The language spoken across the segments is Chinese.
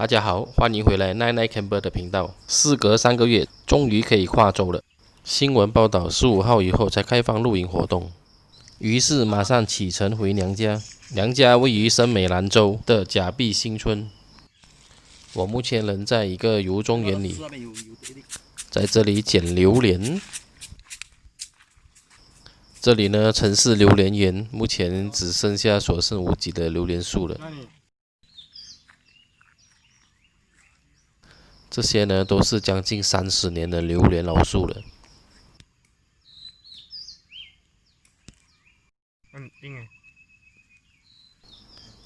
大家好，欢迎回来奈奈 Camper 的频道。事隔3个月，终于可以跨州了。新闻报道，15号以后才开放露营活动，于是马上启程回娘家。娘家位于森美兰州的甲碧新村。我目前人在一个油棕园里，在这里捡榴莲。这里呢，城市榴莲园目前只剩下所剩无几的榴莲树了。这些呢，都是将近30年的榴莲老树了。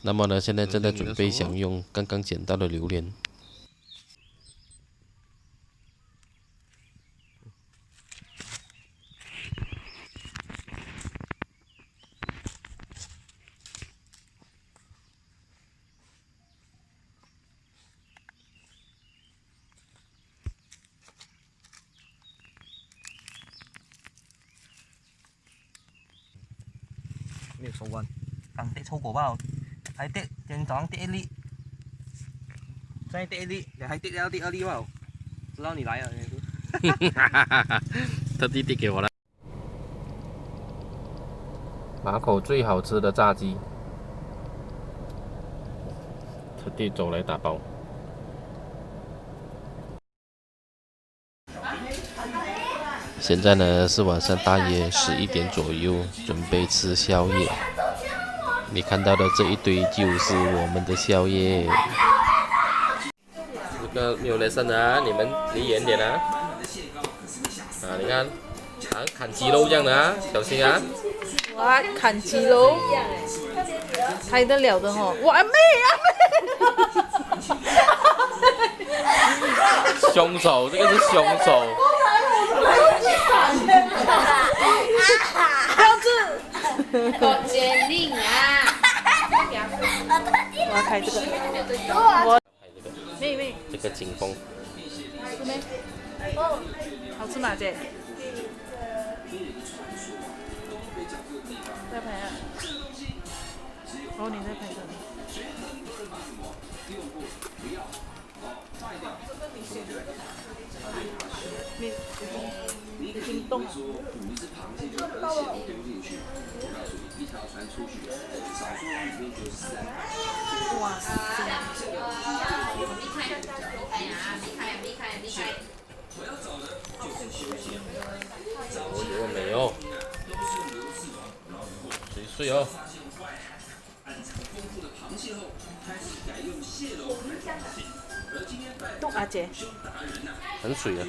那么呢，现在正在准备享用刚刚捡到的榴莲。没有收完，刚跌臭果包，还跌，今早上跌1粒，再跌1粒，你还跌了第2粒吧？知道你来了，特地递给我了。马口最好吃的炸鸡，特地走来打包。现在呢是晚上大约11点左右，准备吃宵夜。你看到的这一堆就是我们的宵夜。这个没有雷声啊，你们离远点啊！啊，你看，啊，砍鸡肉这样的啊，小心啊！哇，砍鸡肉，拍得了的吼！哇，妹啊妹！凶手，这个是凶手。标志。我决定啊！我要开这个。我妹妹，这个金凤。是没？哦，好吃吗姐？在拍啊。哦，你在拍这里。你已经动了。哇塞！我有没有？谁睡哦？动阿姐。很水啊！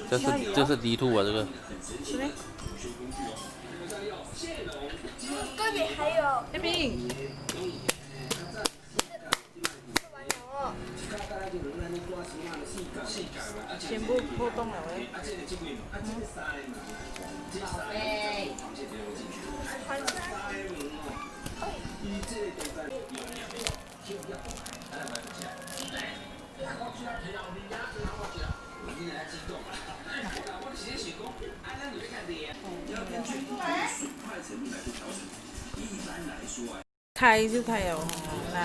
这是D2啊，这个。是没？这里还有那边。全部破洞了喂。开就开了，那。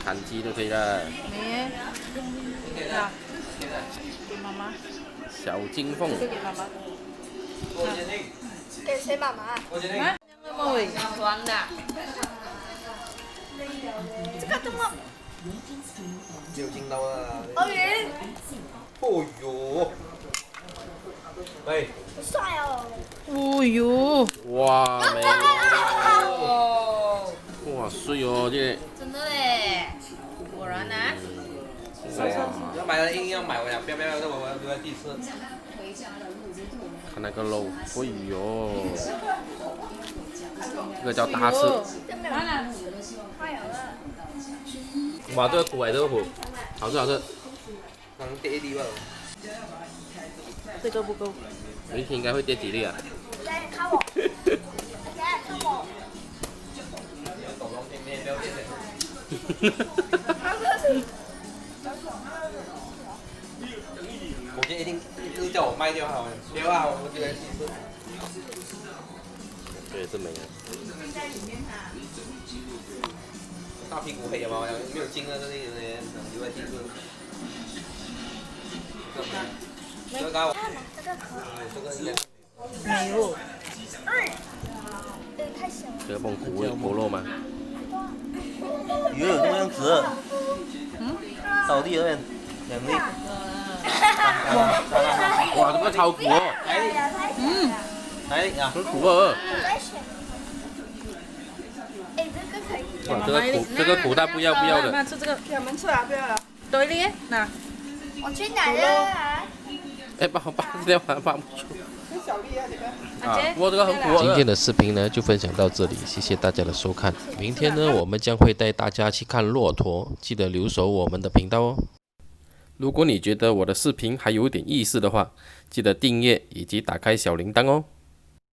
砍鸡都可以了。没，那给妈妈。小金凤。这个给妈妈。给谁妈妈？啊？那么喂。黄的。这个怎么？没有进到啊。欧云。哦哟，喂，好帅哦！哦哟。哇，美哦，哇，水哦，这。真的嘞，果然啊。要买了硬要买，我讲不要，我要第一次。看那个肉，哎呦，这个叫大翅。哇，这个苦哎，这个苦，好吃好吃。刚跌1粒吧。这个不够。明天应该会跌几粒啊？看我，看我。我觉得一定叫我卖掉好了，不要啊，我觉得其实。对，这没了。大屁股黑有没有？没有筋啊，这里有点留在筋处。这个高。这个可这个应该。没有。太小了。这个蹦骨肉吗？鱼有这么样子？倒地有点两粒。哇，这个超苦哦！来呀，很苦哦。哎，这个可以。哇，这个苦大不要的。那吃这个，给我们吃啊，不要了。多一点，那我去哪了？哎，把掉，把不住。跟小丽啊，这个。不过这个很苦。今天的视频呢就分享到这里，谢谢大家的收看。明天呢我们将会带大家去看骆驼，记得留守我们的频道哦。如果你觉得我的视频还有点意思的话，记得订阅以及打开小铃铛哦。